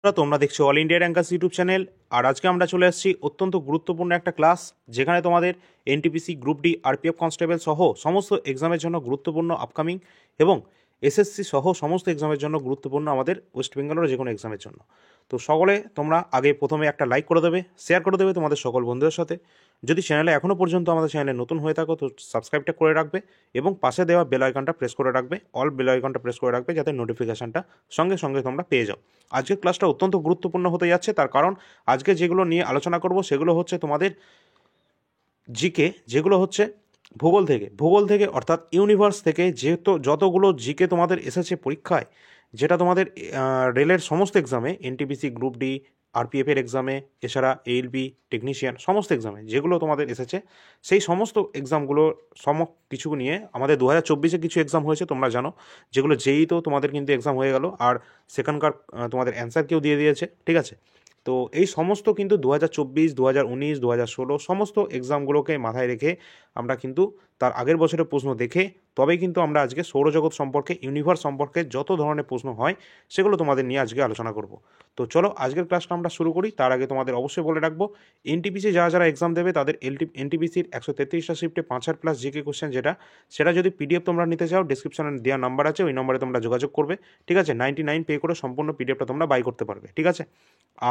তোমরা দেখছো all India rankers YouTube channel. আর আজকে আমরা চলে আসছি অত্যন্ত গুরুত্বপূর্ণ একটা ক্লাস, যেখানে তোমাদের NTPC, group D, RPF constable সহ সমস্ত এক্সামের জন্য গুরুত্বপূর্ণ আপকামিং এবং এসএসসি সহ সমস্ত এক্সামের জন্য গুরুত্বপূর্ণ আমাদের ওয়েস্ট বেঙ্গলের যে কোনো এক্সামের জন্য। তো সকলে তোমরা আগে প্রথমে একটা লাইক করে দেবে, শেয়ার করে দেবে তোমাদের সকল বন্ধুদের সাথে। যদি চ্যানেলে এখনও পর্যন্ত আমাদের চ্যানেলে নতুন হয়ে থাকো তো সাবস্ক্রাইবটা করে রাখবে এবং পাশে দেওয়া বেল আইকনটা প্রেস করে রাখবে, অল বেল আইকনটা প্রেস করে রাখবে, যাতে নোটিফিকেশনটা সঙ্গে সঙ্গে তোমরা পেয়ে যাও। আজকের ক্লাসটা অত্যন্ত গুরুত্বপূর্ণ হতে যাচ্ছে, তার কারণ আজকে যেগুলো নিয়ে আলোচনা করব সেগুলো হচ্ছে তোমাদের জিকে, যেগুলো হচ্ছে ভূগোল থেকে অর্থাৎ ইউনিভার্স থেকে যেহেতু যতগুলো জিকে তোমাদের এসেছে পরীক্ষায়, যেটা তোমাদের রেলের সমস্ত এক্সামে, এনটিপিসি, গ্রুপ ডি, আরপিএফের এক্সামে, এছাড়া এএলবি টেকনিশিয়ান সমস্ত এক্সামে যেগুলো তোমাদের এসেছে, সেই সমস্ত এক্সামগুলো কিছু নিয়ে আমাদের 2024-এ কিছু এক্সাম হয়েছে তোমরা জানো, যেগুলো যেই তো তোমাদের কিন্তু এক্সাম হয়ে গেল, আর সেখানকার তোমাদের অ্যান্সার কেউ দিয়ে দিয়েছে, ঠিক আছে। তো এই সমস্ত কিন্তু 2024, 2019, 2016 সমস্ত এক্সামগুলোকে মাথায় রেখে আমরা কিন্তু তার আগের বছরের প্রশ্ন দেখে তবেই কিন্তু আমরা আজকে সৌরজগৎ সম্পর্কে, ইউনিভার্স সম্পর্কে যত ধরনের প্রশ্ন হয় সেগুলো তোমাদের নিয়ে আজকে আলোচনা করব। তো চলো আজকের ক্লাসটা আমরা শুরু করি। তার আগে তোমাদের অবশ্যই বলে রাখবো, এনটিপিসি যারা যারা এক্সাম দেবে তাদের এনটিপিসির 133টা শিফটে 5+5 জিকে কোশ্চেন সেটা যদি পিডিএফ তোমরা নিতে চাও, ডিসক্রিপশনে দেওয়া নাম্বার আছে, ওই নম্বরে তোমরা যোগাযোগ করবে, ঠিক আছে। 99 পে করে সম্পূর্ণ পিডিএফটা তোমরা বাই করতে পারবে, ঠিক আছে।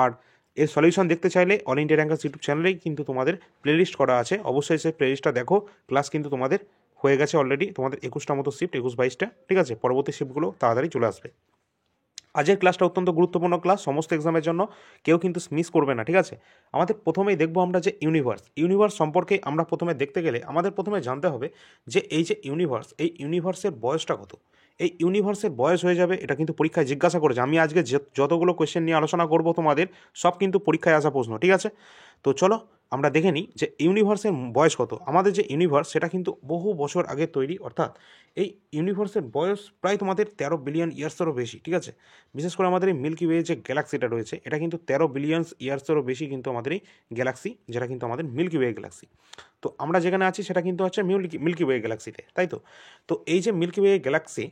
আর এর সলিউশন দেখতে চাইলে অল ইন্ডিয়া র্যাঙ্কার্স ইউটিউব চ্যানেলেই কিন্তু তোমাদের প্লেলিস্ট করা আছে, অবশ্যই সেই প্লেলিস্টটা দেখো। ক্লাস কিন্তু তোমাদের হয়ে গেছে অলরেডি, তোমাদের 21টা মতো শিফট, 21-22টা, ঠিক আছে। পরবর্তী শিফটগুলো তাড়াতাড়ি চলে আসবে। আজকের ক্লাসটা অত্যন্ত গুরুত্বপূর্ণ ক্লাস, সমস্ত এক্সামের জন্য, কেউ কিন্তু মিস করবে না, ঠিক আছে। আমাদের প্রথমেই দেখবো আমরা যে ইউনিভার্স সম্পর্কে আমরা প্রথমে দেখতে গেলে আমাদের প্রথমে জানতে হবে যে এই যে ইউনিভার্স, এই ইউনিভার্সের বয়সটা কত। এই ইউনিভার্সের বয়স হয়ে যাবে, এটা কিন্তু পরীক্ষায় জিজ্ঞাসা করেছে। আমি আজকে যতগুলো কোয়েশ্চেন নিয়ে আলোচনা করব তোমাদের সব কিন্তু পরীক্ষায় আসা প্রশ্ন, ঠিক আছে। তো চলো আমরা দেখে নিই যে ইউনিভার্সের বয়স কত। আমাদের যে ইউনিভার্স সেটা কিন্তু বহু বছর আগে তৈরি, অর্থাৎ এই ইউনিভার্সের বয়স প্রায় তোমাদের 13 বিলিয়ন ইয়ার্সেরও বেশি, ঠিক আছে। বিশেষ করে আমাদের এই মিল্কি ওয়ে যে গ্যালাক্সিটা রয়েছে, এটা কিন্তু 13 বিলিয়ন ইয়ার্সেরও বেশি কিন্তু আমাদের এই গ্যালাক্সি, যেটা কিন্তু আমাদের মিল্কি ওয়ে গ্যালাক্সি। তো আমরা যেখানে আছি সেটা কিন্তু হচ্ছে মিল্কি ওয়ে গ্যালাক্সিতে, তাই তো। তো এই যে মিল্কি ওয়ে গ্যালাক্সি,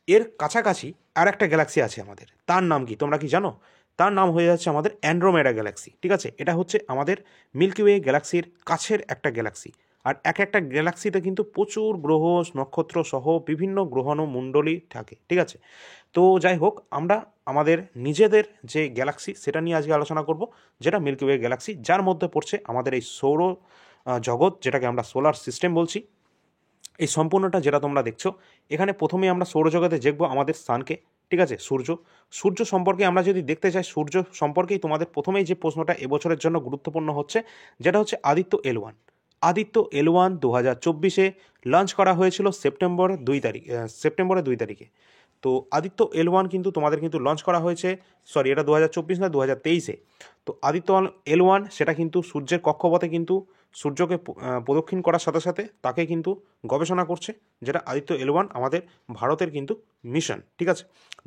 এর কাছাকাছি আর একটা গ্যালাক্সি আছে আমাদের, তার নাম কি তোমরা কি জানো? তার নাম হয়ে যাচ্ছে আমাদের অ্যান্ড্রোমেডা গ্যালাক্সি, ঠিক আছে। এটা হচ্ছে আমাদের মিল্কি ওয়ে গ্যালাক্সির কাছের একটা গ্যালাক্সি। আর এক একটা গ্যালাক্সিতে কিন্তু প্রচুর গ্রহ, নক্ষত্র সহ বিভিন্ন গ্রহাণুমণ্ডলী থাকে, ঠিক আছে। তো যাই হোক, আমরা আমাদের নিজেদের যে গ্যালাক্সি সেটা নিয়ে আজকে আলোচনা করব, যেটা মিল্কি ওয়ে গ্যালাক্সি, যার মধ্যে পড়ছে আমাদের এই সৌর জগৎ, যেটাকে আমরা সোলার সিস্টেম বলছি। এই সম্পূর্ণটা যেটা তোমরা দেখছো, এখানে প্রথমেই আমরা সৌরজগতে দেখবো আমাদের সানকে, ঠিক আছে। সূর্য সম্পর্কে আমরা যদি দেখতে চাই, সূর্য সম্পর্কেই তোমাদের প্রথমেই যে প্রশ্নটা এবছরের জন্য গুরুত্বপূর্ণ হচ্ছে, যেটা হচ্ছে Aditya L1। Aditya L1 2024-এ launch করা হয়েছিল সেপ্টেম্বরের 2 তারিখে। তো আদিত্য L1 কিন্তু তোমাদের কিন্তু লঞ্চ করা হয়েছে, সরি এটা 2024 না 2023-এ। তো আদিত্য L1 সেটা কিন্তু সূর্যের কক্ষপথে কিন্তু সূর্যকে প্রদক্ষিণ করার সাথে সাথে তাকে কিন্তু গবেষণা করছে, যেটা আদিত্য L1 আমাদের ভারতের কিন্তু মিশন, ঠিক আছে।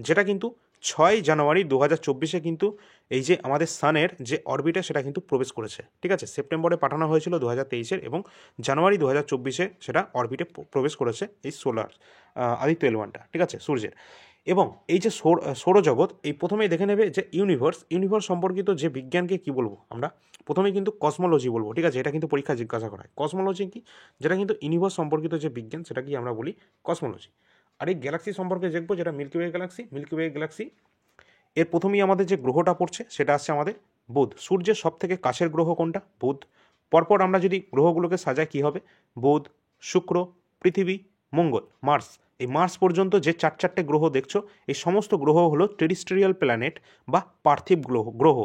যেটা কিন্তু 6 জানুয়ারি 2024-এ কিন্তু এই যে আমাদের সানের যে অরবিটে সেটা কিন্তু প্রবেশ করেছে, ঠিক আছে। সেপ্টেম্বরে পাঠানো হয়েছিল 2023-এর, এবং জানুয়ারি 2024-এ সেটা অরবিটে প্রবেশ করেছে এই আদিত্য L1টা, ঠিক আছে, সূর্যের। এবং এই যে সৌরজগৎ, এই প্রথমেই দেখে নেবে যে ইউনিভার্স সম্পর্কিত যে বিজ্ঞানকে কি বলবো আমরা, প্রথমেই কিন্তু কসমোলজি বলবো, ঠিক আছে। এটা কিন্তু পরীক্ষা জিজ্ঞাসা করা হয়, কসমোলজি কি, যেটা কিন্তু ইউনিভার্স সম্পর্কিত যে বিজ্ঞান সেটা কি আমরা বলি কসমোলজি। আর এই গ্যালাক্সি সম্পর্কে দেখবো, যেটা মিল্কি ওয়ে গ্যালাক্সি। এর প্রথমেই আমাদের যে গ্রহটা পড়ছে সেটা আসছে আমাদের বুধ। সূর্যের সব থেকে কাছের গ্রহ কোনটা? বুধ। পরপর আমরা যদি গ্রহগুলোকে সাজাই কি হবে? বুধ, শুক্র, পৃথিবী, মঙ্গল, মার্স। এই মার্স পর্যন্ত যে চারটে গ্রহ দেখছো, এই সমস্ত গ্রহ হলো টেরিস্ট্রিয়াল প্ল্যানেট বা পার্থিব গ্রহ।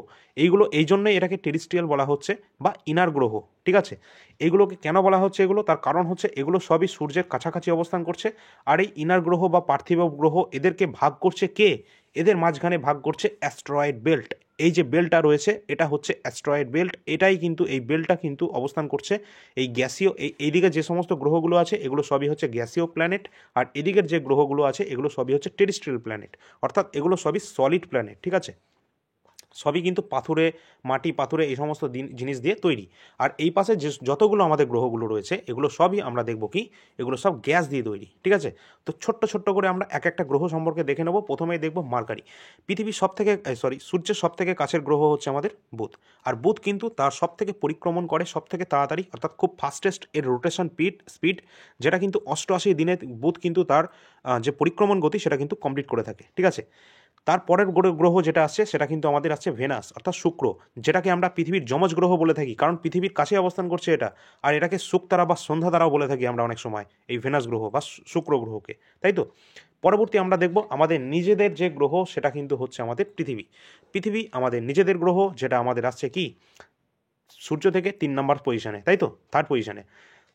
এইগুলো এই জন্যই এটাকে টেরিস্ট্রিয়াল বলা হচ্ছে বা ইনার গ্রহ, ঠিক আছে। এইগুলোকে কেন বলা হচ্ছে এগুলো, তার কারণ হচ্ছে এগুলো সবই সূর্যের কাছাকাছি অবস্থান করছে। আর এই ইনার গ্রহ বা পার্থিব গ্রহ, এদেরকে ভাগ করছে কে? এদের মাঝখানে ভাগ করছে অ্যাস্ট্রয়েড বেল্ট। এই যে বেল্টটা রয়েছে এটা হচ্ছে অ্যাস্ট্রয়েড বেল্ট। এটাই কিন্তু এই বেল্টটা কিন্তু অবস্থান করছে এই গ্যাসীয়, এইদিকে যে সমস্ত গ্রহগুলো আছে এগুলো সবই হচ্ছে গ্যাসীয় প্ল্যানেট, আর এদিকের যে গ্রহগুলো আছে এগুলো সবই হচ্ছে টেরিস্ট্রিয়াল প্ল্যানেট, অর্থাৎ এগুলো সবই সলিড প্ল্যানেট, ঠিক আছে। সবই কিন্তু পাথুরে, মাটি পাথুরে এই সমস্ত জিনিস দিয়ে তৈরি। আর এই পাশে যে যতগুলো আমাদের গ্রহগুলো রয়েছে এগুলো সবই আমরা দেখব কি এগুলো সব গ্যাস দিয়ে তৈরি, ঠিক আছে। তো ছোট্ট ছোট্ট করে আমরা এক একটা গ্রহ সম্পর্কে দেখে নেব। প্রথমেই দেখব মার্কারি। পৃথিবীর সূর্যের সব থেকে কাছের গ্রহ হচ্ছে আমাদের বুধ। আর বুধ কিন্তু তার সব থেকে পরিক্রমণ করে সব থেকে তাড়াতাড়ি, অর্থাৎ খুব ফাস্টেস্ট এর রোটেশন স্পিড, যেটা কিন্তু 88 দিনে বুধ কিন্তু তার যে পরিক্রমণ গতি সেটা কিন্তু কমপ্লিট করে থাকে, ঠিক আছে। তারপরের গ্রহ যেটা আসছে সেটা কিন্তু আমাদের আসছে ভেনাস, অর্থাৎ শুক্র, যেটাকে আমরা পৃথিবীর যমজ গ্রহ বলে থাকি, কারণ পৃথিবীর কাছে অবস্থান করছে এটা। আর এটাকে শুকতারা বা সন্ধ্যা তারাও বলে থাকি আমরা অনেক সময়, এই ভেনাস গ্রহ বা শুক্র গ্রহকে, তাই তো। পরবর্তী আমরা দেখব আমাদের নিজেদের যে গ্রহ সেটা কিন্তু হচ্ছে আমাদের পৃথিবী আমাদের নিজেদের গ্রহ, যেটা আমাদের আসছে কি সূর্য থেকে 3 নম্বর পজিশনে, তাই তো, থার্ড পজিশনে।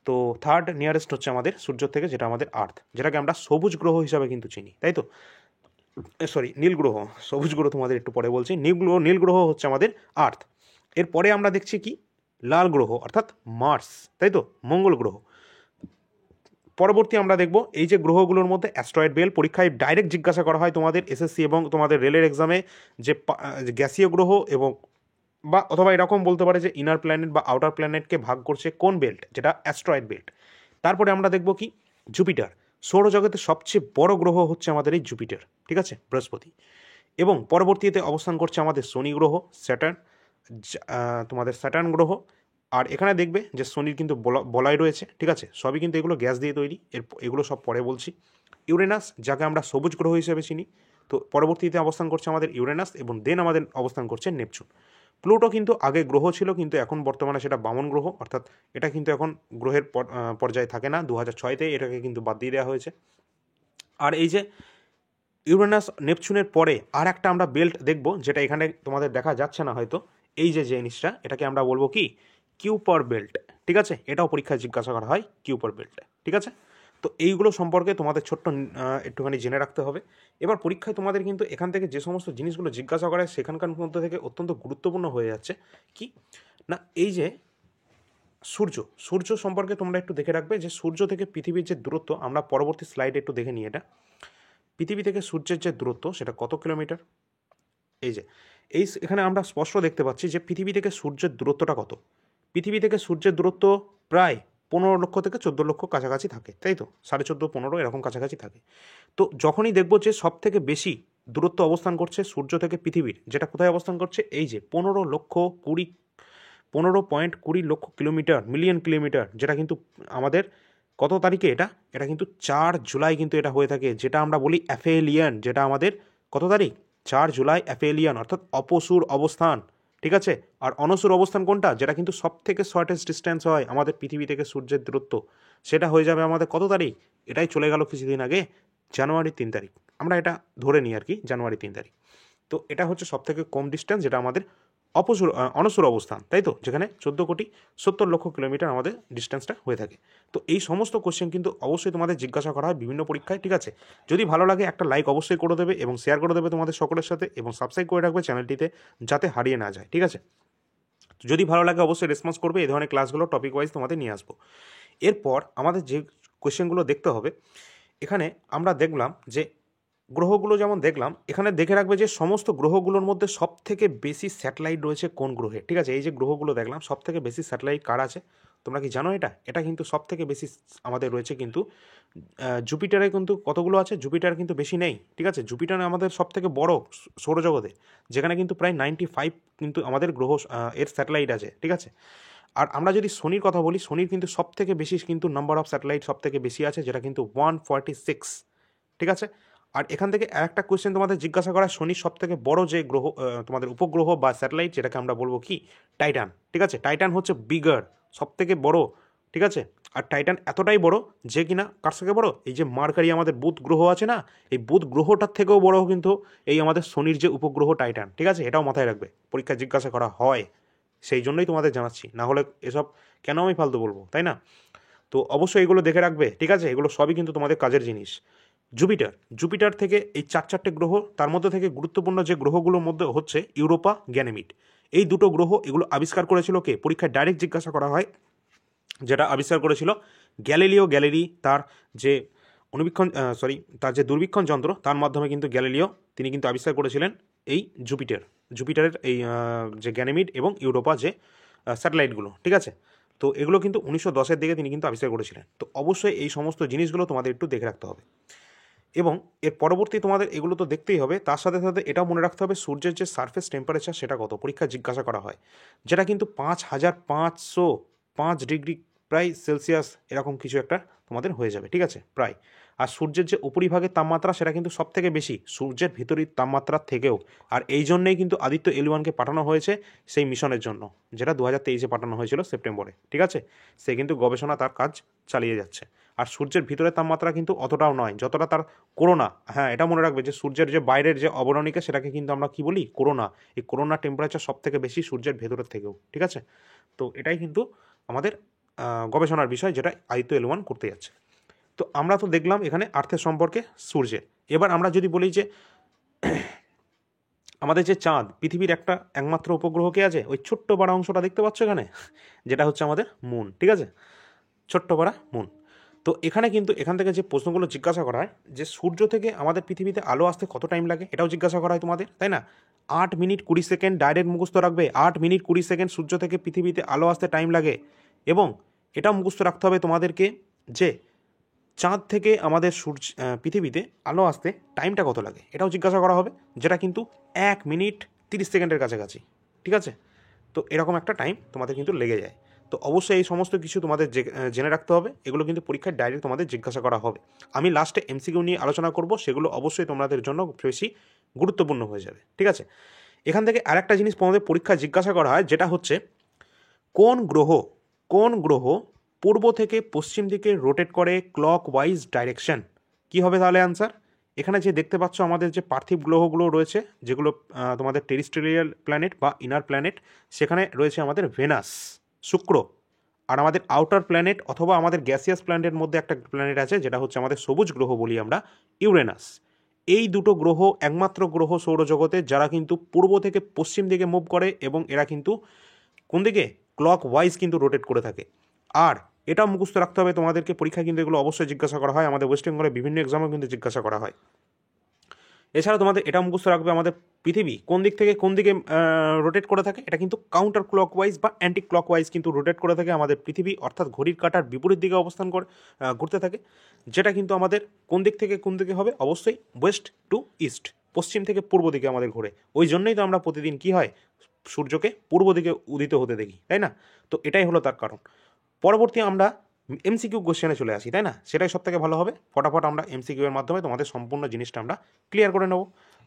তো থার্ড নিয়ারেস্ট হচ্ছে আমাদের সূর্য থেকে, যেটা আমাদের আর্থ, যেটাকে আমরা সবুজ গ্রহ হিসাবে কিন্তু চিনি, তাই তো। নীল গ্রহ, সবুজ গ্রহ তোমাদের একটু পরে বলছি। নীল গ্রহ হচ্ছে আমাদের আর্থ। এরপরে আমরা দেখছি কি লাল গ্রহ, অর্থাৎ মার্স, তাই তো, মঙ্গল গ্রহ। পরবর্তী আমরা দেখব এই যে গ্রহগুলোর মধ্যে অ্যাস্ট্রয়েড বেল্ট, পরীক্ষায় ডাইরেক্ট জিজ্ঞাসা করা হয় তোমাদের এসএসসি এবং তোমাদের রেলের এক্সামে, যে গ্যাসীয় গ্রহ এবং বা অথবা এরকম বলতে পারে যে ইনার প্ল্যানেট বা আউটার প্ল্যানেটকে ভাগ করছে কোন বেল্ট, যেটা অ্যাস্ট্রয়েড বেল্ট। তারপরে আমরা দেখব কি জুপিটার। সৌরজগতের সবচেয়ে বড় গ্রহ হচ্ছে আমাদের এই জুপিটার, ঠিক আছে, বৃহস্পতি। এবং পরবর্তীতে অবস্থান করছে আমাদের শনি গ্রহ, তোমাদের স্যাটার্ন গ্রহ। আর এখানে দেখবে যে শনির কিন্তু বলয় রয়েছে, ঠিক আছে, সবই কিন্তু এগুলো গ্যাস দিয়ে তৈরি, এগুলো সব পরে বলছি। ইউরেনাস, যাকে আমরা সবুজ গ্রহ হিসেবে চিনি, তো পরবর্তীতে অবস্থান করছে আমাদের ইউরেনাস, এবং দেন আমাদের অবস্থান করছে নেপচুন। প্লুটো কিন্তু আগে গ্রহ ছিল, কিন্তু এখন বর্তমানে সেটা বামন গ্রহ, অর্থাৎ এটা কিন্তু এখন গ্রহের পর্যায়ে থাকে না। 2006-তে এটাকে কিন্তু বাদ দিয়ে দেওয়া হয়েছে। আর এই যে ইউরেনাস নেপচুনের পরে আর একটা আমরা বেল্ট দেখব, যেটা এখানে তোমাদের দেখা যাচ্ছে না হয়তো, এই যে জিনিসটা, এটাকে আমরা বলবো কি কিউপার বেল্ট, ঠিক আছে। এটাও পরীক্ষায় জিজ্ঞাসা করা হয়, কিউপার বেল্ট, ঠিক আছে। তো এইগুলো সম্পর্কে তোমাদের ছোট্ট একটুখানি জেনে রাখতে হবে। এবার পরীক্ষায় তোমাদের কিন্তু এখান থেকে যে সমস্ত জিনিসগুলো জিজ্ঞাসা করে সেখানকার মধ্যে থেকে অত্যন্ত গুরুত্বপূর্ণ হয়ে যাচ্ছে কি না, এই যে সূর্য সম্পর্কে তোমরা একটু দেখে রাখবে যে সূর্য থেকে পৃথিবীর যে দূরত্ব, আমরা পরবর্তী স্লাইডে একটু দেখে নিই এটা। পৃথিবী থেকে সূর্যের যে দূরত্ব সেটা কত কিলোমিটার, এই যে এখানে আমরা স্পষ্ট দেখতে পাচ্ছি যে পৃথিবী থেকে সূর্যের দূরত্বটা কত। পৃথিবী থেকে সূর্যের দূরত্ব প্রায় 15 লক্ষ থেকে 14 লক্ষ কাছাকাছি থাকে, তাই তো, 14.5 15 এরকম কাছাকাছি থাকে। তো যখনই দেখবো যে সব থেকে বেশি দূরত্ব অবস্থান করছে সূর্য থেকে পৃথিবীর, যেটা কোথায় অবস্থান করছে, এই যে 15.20 লক্ষ কিলোমিটার, মিলিয়ন কিলোমিটার, যেটা কিন্তু আমাদের কত তারিখে এটা কিন্তু 4 জুলাই কিন্তু এটা হয়ে থাকে, যেটা আমরা বলি অ্যাফেলিয়ান, যেটা আমাদের কত তারিখ, 4 জুলাই অ্যাফেলিয়ান, অর্থাৎ অপসুর অবস্থান, ঠিক আছে। আর অনসুর অবস্থান কোনটা, যেটা কিন্তু সব থেকে শর্টেস্ট ডিস্টেন্স হয় আমাদের পৃথিবী থেকে সূর্যের দূরত্ব, সেটা হয়ে যাবে আমাদের কত তারিখ, এটাই চলে গেল কিছুদিন আগে, জানুয়ারি 3 তারিখ, আমরা এটা ধরে নিই আর কি, জানুয়ারি 3 তারিখ। তো এটা হচ্ছে সব থেকে কম ডিস্টেন্স, যেটা আমাদের অনসুর অবস্থান, তাই তো, যেখানে 14,70,00,000 কিলোমিটার আমাদের ডিস্টেন্সটা হয়ে থাকে। তো এই সমস্ত কোশ্চেন কিন্তু অবশ্যই তোমাদের জিজ্ঞাসা করা হয় বিভিন্ন পরীক্ষায়, ঠিক আছে। যদি ভালো লাগে একটা লাইক অবশ্যই করে দেবে এবং শেয়ার করে দেবে তোমাদের সকলের সাথে, এবং সাবস্ক্রাইব করে রাখবে চ্যানেলটিতে, যাতে হারিয়ে না যায়, ঠিক আছে। যদি ভালো লাগে অবশ্যই রেসপন্স করবে, এই ধরনের ক্লাসগুলো টপিক ওয়াইজ তোমাদের নিয়ে আসবো। এরপর আমাদের যে কোশ্চেনগুলো দেখতে হবে, এখানে আমরা দেখলাম যে গ্রহগুলো যেমন দেখলাম, এখানে দেখে রাখবে যে সমস্ত গ্রহগুলোর মধ্যে সব থেকে বেশি স্যাটেলাইট রয়েছে কোন গ্রহে, ঠিক আছে। এই যে গ্রহগুলো দেখলাম, সব থেকে বেশি স্যাটেলাইট কার আছে, তোমরা কি জানো এটা কিন্তু সব থেকে বেশি আমাদের রয়েছে কিন্তু জুপিটারে, কিন্তু কতগুলো আছে, জুপিটার কিন্তু বেশি নেই, ঠিক আছে। জুপিটার আমাদের সব থেকে বড় সৌরজগতে, যেখানে কিন্তু প্রায় 95 কিন্তু আমাদের গ্রহ এর স্যাটেলাইট আছে, ঠিক আছে। আর আমরা যদি শনির কথা বলি, শনির কিন্তু সব থেকে বেশি কিন্তু নাম্বার অফ স্যাটেলাইট সব থেকে বেশি আছে, যেটা কিন্তু 146, ঠিক আছে। আর এখান থেকে আরেকটা কোয়েশ্চেন তোমাদের জিজ্ঞাসা করা, শনির সব থেকে বড় যে গ্রহ তোমাদের উপগ্রহ বা স্যাটেলাইট, যেটাকে আমরা বলবো কি টাইটান, ঠিক আছে। টাইটান হচ্ছে বিগার, সব থেকে বড়, ঠিক আছে। আর টাইটান এতটাই বড় যে কিনা কার থেকে বড়, এই যে মার্কারি আমাদের বুধ গ্রহ আছে না, এই বুধ গ্রহটার থেকেও বড় কিন্তু এই আমাদের শনির যে উপগ্রহ টাইটান, ঠিক আছে। এটাও মাথায় রাখবে, পরীক্ষায় জিজ্ঞাসা করা হয়, সেই জন্যই তোমাদের জানাচ্ছি, না হলে এসব কেন আমি ফালতু বলবো, তাই না। তো অবশ্যই এগুলো দেখে রাখবে, ঠিক আছে। এগুলো সবই কিন্তু তোমাদের কাজের জিনিস। জুপিটার থেকে এই 4 গ্রহ, তার মধ্যে থেকে গুরুত্বপূর্ণ যে গ্রহগুলোর মধ্যে হচ্ছে ইউরোপা, গ্যানেমিড, এই দুটো গ্রহ, এগুলো আবিষ্কার করেছিল কে, পরীক্ষায় ডাইরেক্ট জিজ্ঞাসা করা হয়, যেটা আবিষ্কার করেছিল গ্যালিলি, তার যে তার যে দূরবীক্ষণ যন্ত্র, তার মাধ্যমে কিন্তু তিনি কিন্তু আবিষ্কার করেছিলেন এই জুপিটার, জুপিটারের এই যে গ্যানিমিড এবং ইউরোপা যে স্যাটেলাইটগুলো, ঠিক আছে। তো এগুলো কিন্তু 1910-এর দিকে তিনি কিন্তু আবিষ্কার করেছিলেন। তো অবশ্যই এই সমস্ত জিনিসগুলো তোমাদের একটু দেখে রাখতে হবে এবং এর পরবর্তী তোমাদের এগুলো তো দেখতেই হবে, তার সাথে সাথে এটাও মনে রাখতে হবে সূর্যের যে সারফেস টেম্পারেচার সেটা কত পরীক্ষা জিজ্ঞাসা করা হয়, যেটা কিন্তু 5505 ডিগ্রি প্রায় সেলসিয়াস এরকম কিছু একটা তোমাদের হয়ে যাবে, ঠিক আছে, প্রায়। আর সূর্যের যে উপরিভাগের তাপমাত্রা সেটা কিন্তু সব থেকে বেশি সূর্যের ভিতরের তাপমাত্রার থেকেও। আর এই জন্যেই কিন্তু আদিত্য এল1কে পাঠানো হয়েছে সেই মিশনের জন্য, যেটা 2023-এ পাঠানো হয়েছিল সেপ্টেম্বরে, ঠিক আছে। সে কিন্তু গবেষণা তার কাজ চালিয়ে যাচ্ছে। আর সূর্যের ভিতরের তাপমাত্রা কিন্তু অতটাও নয় যতটা তার করোনা। হ্যাঁ, এটা মনে রাখবে যে সূর্যের যে বাইরের যে অবরণিকা সেটাকে কিন্তু আমরা কি বলি, করোনা। এই করোনা টেম্পারেচার সব থেকে বেশি সূর্যের ভেতরের থেকেও, ঠিক আছে। তো এটাই কিন্তু আমাদের গবেষণার বিষয়, যেটা আদিত্য এল1 করতে যাচ্ছে। তো আমরা তো দেখলাম এখানে আর্থের সম্পর্কে সূর্যের। এবার আমরা যদি বলি যে আমাদের যে চাঁদ, পৃথিবীর একটা একমাত্র উপগ্রহ কে আছে, ওই ছোট্ট পাড়া অংশটা দেখতে পাচ্ছ এখানে, যেটা হচ্ছে আমাদের মুন, ঠিক আছে, ছোট্ট পাড়া মুন। তো এখানে কিন্তু এখান থেকে যে প্রশ্নগুলো জিজ্ঞাসা করা হয় যে সূর্য থেকে আমাদের পৃথিবীতে আলো আসতে কত টাইম লাগে, এটাও জিজ্ঞাসা করা হয় তোমাদের, তাই না। 8 মিনিট 20 সেকেন্ড ডাইরেক্ট মুখস্থ রাখবে, 8 মিনিট 20 সেকেন্ড সূর্য থেকে পৃথিবীতে আলো আসতে টাইম লাগে। এবং এটাও মুখস্থ রাখতে হবে তোমাদেরকে যে চাঁদ থেকে আমাদের সূর্য পৃথিবীতে আলো আসতে টাইমটা কত লাগে, এটাও জিজ্ঞাসা করা হবে, যেটা কিন্তু 1 মিনিট 30 সেকেন্ডের কাছাকাছি, ঠিক আছে। তো এরকম একটা টাইম তোমাদের কিন্তু লেগে যায়। তো অবশ্যই এই সমস্ত কিছু তোমাদের জেনে রাখতে হবে, এগুলো কিন্তু পরীক্ষায় ডাইরেক্ট তোমাদের জিজ্ঞাসা করা হবে। আমি লাস্টে এমসিকিউ নিয়ে আলোচনা করব, সেগুলো অবশ্যই তোমাদের জন্য বেশি গুরুত্বপূর্ণ হয়ে যাবে, ঠিক আছে। এখান থেকে আরেকটা জিনিস তোমাদের পরীক্ষায় জিজ্ঞাসা করা হয়, যেটা হচ্ছে কোন গ্রহ পূর্ব থেকে পশ্চিম দিকে রোটেট করে ক্লক ওয়াইজ ডাইরেকশন। কী হবে তাহলে অ্যান্সার? এখানে যে দেখতে পাচ্ছ আমাদের যে পার্থিব গ্রহগুলো রয়েছে, যেগুলো তোমাদের টেরিস্টেরিয়াল প্ল্যানেট বা ইনার প্ল্যানেট, সেখানে রয়েছে আমাদের ভেনাস, শুক্র। আর আমাদের আউটার প্ল্যানেট অথবা আমাদের গ্যাসিয়াস প্ল্যানেটের মধ্যে একটা প্ল্যানেট আছে, যেটা হচ্ছে আমাদের সবুজ গ্রহ বলি আমরা, ইউরেনাস। এই দুটো গ্রহ একমাত্র গ্রহ সৌরজগতে যারা কিন্তু পূর্ব থেকে পশ্চিম দিকে মুভ করে, এবং এরা কিন্তু কোন দিকে, ক্লক ওয়াইজ কিন্তু রোটেট করে থাকে। আর এটাও মুখস্থ রাখতে হবে তোমাদেরকে, পরীক্ষা কিন্তু এগুলো অবশ্যই জিজ্ঞাসা করা হয়, আমাদের ওয়েস্ট বেঙ্গলের বিভিন্ন এক্সামেও কিন্তু জিজ্ঞাসা করা হয়। এছাড়া তোমাদের এটা মুখস্থ রাখবে আমাদের পৃথিবী কোন দিক থেকে কোন দিকে রোটেট করে থাকে, এটা কিন্তু কাউন্টার ক্লকওয়াইজ বা অ্যান্টি ক্লকওয়াইজ কিন্তু রোটেট করে থাকে আমাদের পৃথিবী, অর্থাৎ ঘড়ির কাঁটার বিপরীত দিকে অবস্থান করে ঘুরতে থাকে, যেটা কিন্তু আমাদের কোন দিক থেকে কোন দিকে হবে, অবশ্যই ওয়েস্ট টু ইস্ট, পশ্চিম থেকে পূর্ব দিকে আমাদের ঘোরে। ওই জন্যই তো আমরা প্রতিদিন কি হয়, সূর্যকে পূর্ব দিকে উদিত হতে দেখি, তাই না। তো এটাই হলো তার কারণ। পরবর্তী আমরা এমসিকিউ কোশ্চেনে চলে আসি, তাই না, সেটাই সব থেকে ভালো হবে। ফটাফট আমরা এমসিকিউ এর মাধ্যমে তোমাদের সম্পূর্ণ জিনিসটা আমরা ক্লিয়ার করে নেব।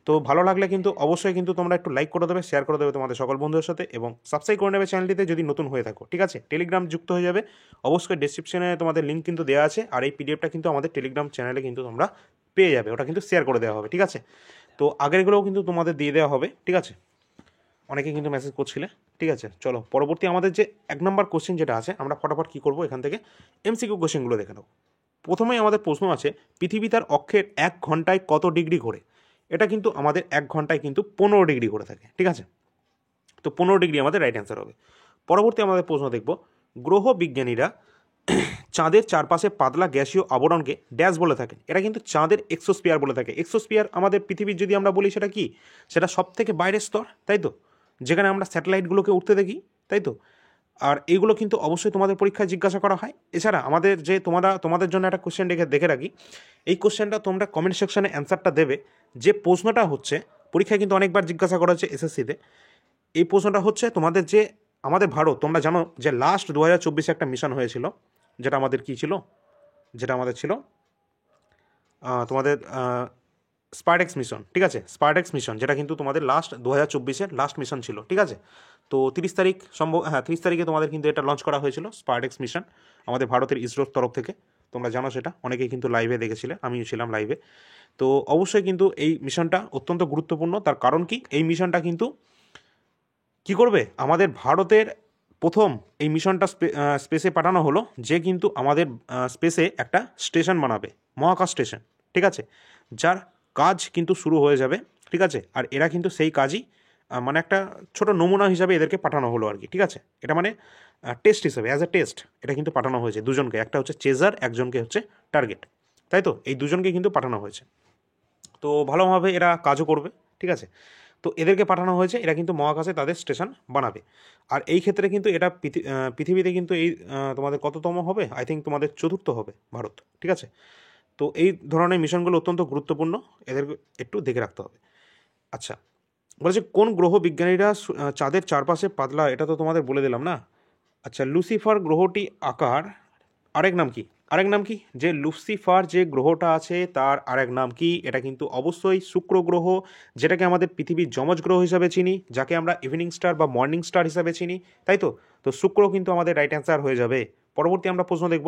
তো ভালো লাগলে কিন্তু অবশ্যই কিন্তু তোমরা একটু লাইক করে দেবে, শেয়ার করে দেবে তোমাদের সকল বন্ধুদের সাথে, এবং সাবস্ক্রাইব করে নেবে চ্যানেলটিতে যদি নতুন হয়ে থাকো, ঠিক আছে। টেলিগ্রাম যুক্ত হয়ে যাবে, অবশ্যই ডেসক্রিপশনে তোমাদের লিঙ্ক কিন্তু দেওয়া আছে, আর এই পিডিএফটা কিন্তু আমাদের টেলিগ্রাম চ্যানেলে কিন্তু তোমরা পেয়ে যাবে, ওটা কিন্তু শেয়ার করে দেওয়া হবে, ঠিক আছে। তো আগেরগুলোও কিন্তু তোমাদের দিয়ে দেওয়া হবে, ঠিক আছে। অনেকে কিন্তু মেসেজ করছিলে, ঠিক আছে। চলো পরবর্তী আমাদের যে 1 নম্বর কোশ্চেন যেটা আছে, আমরা ফটাফট কী করবো, এখান থেকে এমসিকিউ কোশ্চেনগুলো দেখে নেব। প্রথমেই আমাদের প্রশ্ন আছে, পৃথিবী তার অক্ষের 1 ঘন্টায় কত ডিগ্রি ঘোরে। এটা কিন্তু আমাদের 1 ঘন্টায় কিন্তু 15 ডিগ্রি ঘুরে থাকে, ঠিক আছে। তো 15 ডিগ্রি আমাদের রাইট অ্যান্সার হবে। পরবর্তী আমাদের প্রশ্ন দেখব, গ্রহ বিজ্ঞানীরা চাঁদের চারপাশে পাতলা গ্যাসীয় আবরণকে ড্যাশ বলে থাকেন। এটা কিন্তু চাঁদের এক্সোস্ফিয়ার বলে থাকে। এক্সোস্ফিয়ার আমাদের পৃথিবীর যদি আমরা বলি সেটা কি, সেটা সব থেকে বাইরের স্তর, তাই তো, যেখানে আমরা স্যাটেলাইটগুলোকে উঠতে দেখি, তাই তো। আর এইগুলো কিন্তু অবশ্যই তোমাদের পরীক্ষায় জিজ্ঞাসা করা হয়। এছাড়া আমাদের যে তোমাদের জন্য একটা কোশ্চেন দেখে রাখি, এই কোশ্চেনটা তোমরা কমেন্ট সেকশনে অ্যান্সারটা দেবে। যে প্রশ্নটা হচ্ছে, পরীক্ষায় কিন্তু অনেকবার জিজ্ঞাসা করা হচ্ছে এসএসসিতে, এই প্রশ্নটা হচ্ছে তোমাদের যে আমাদের ভারত, তোমরা জানো যে লাস্ট 2024-এ একটা মিশন হয়েছিল, যেটা আমাদের কী ছিল, যেটা আমাদের ছিল তোমাদের স্পারডেক্স মিশন, ঠিক আছে। স্পারডেক্স মিশন, যেটা কিন্তু তোমাদের লাস্ট 2024-এর লাস্ট মিশন ছিল, ঠিক আছে। তো 30 তারিখ সম্ভব, হ্যাঁ 30 তারিখে তোমাদের কিন্তু এটা লঞ্চ করা হয়েছিল, স্পারডেক্স মিশন, আমাদের ভারতের ইসরোর তরফ থেকে। তোমরা জানো সেটা, অনেকেই কিন্তু লাইভে দেখেছিলে, আমিও ছিলাম লাইভে। তো অবশ্যই কিন্তু এই মিশনটা অত্যন্ত গুরুত্বপূর্ণ। তার কারণ কি, এই মিশনটা কিন্তু কি করবে, আমাদের ভারতের প্রথম এই মিশনটা স্পেসে পাঠানো হলো, যে কিন্তু আমাদের স্পেসে একটা স্টেশন বানাবে, মহাকাশ স্টেশন, ঠিক আছে, যার কাজ কিন্তু শুরু হয়ে যাবে, ঠিক আছে। আর এরা কিন্তু সেই কাজই মানে একটা ছোট নমুনা হিসাবে এদেরকে পাঠানো হলো আর কি, ঠিক আছে। এটা মানে টেস্ট হিসাবে, অ্যাজ এ টেস্ট এটা কিন্তু পাঠানো হয়েছে দুজনকে, একটা হচ্ছে চেজার, একজনকে হচ্ছে টার্গেট, তাই তো। এই দুজনকে কিন্তু পাঠানো হয়েছে। তো ভালোভাবে এরা কাজও করবে, ঠিক আছে। তো এদেরকে পাঠানো হয়েছে, এরা কিন্তু মহাকাশে তাদের স্টেশন বানাবে। আর এই ক্ষেত্রে কিন্তু এটা পৃথিবীতে কিন্তু এই তোমাদের কততম হবে, আই থিঙ্ক তোমাদের চতুর্থ হবে ভারত, ঠিক আছে। তো এই ধরনের মিশনগুলো অত্যন্ত গুরুত্বপূর্ণ, এদের একটু দেখে রাখতে হবে। আচ্ছা, বলেছে কোন গ্রহ বিজ্ঞানীরা চাঁদের চারপাশে পাতলা, এটা তো তোমাদের বলে দিলাম না। আচ্ছা, লুসিফার গ্রহটি আকার আরেক নাম কি যে লুসিফার যে গ্রহটা আছে তার আরেক নাম কি, এটা কিন্তু অবশ্যই শুক্র গ্রহ, যেটাকে আমাদের পৃথিবীর যমজ গ্রহ হিসাবে চিনি, যাকে আমরা ইভিনিং স্টার বা মর্নিং স্টার হিসাবে চিনি, তাই তো। তো শুক্র কিন্তু আমাদের রাইট অ্যান্সার হয়ে যাবে। পরবর্তী আমরা প্রশ্ন দেখব।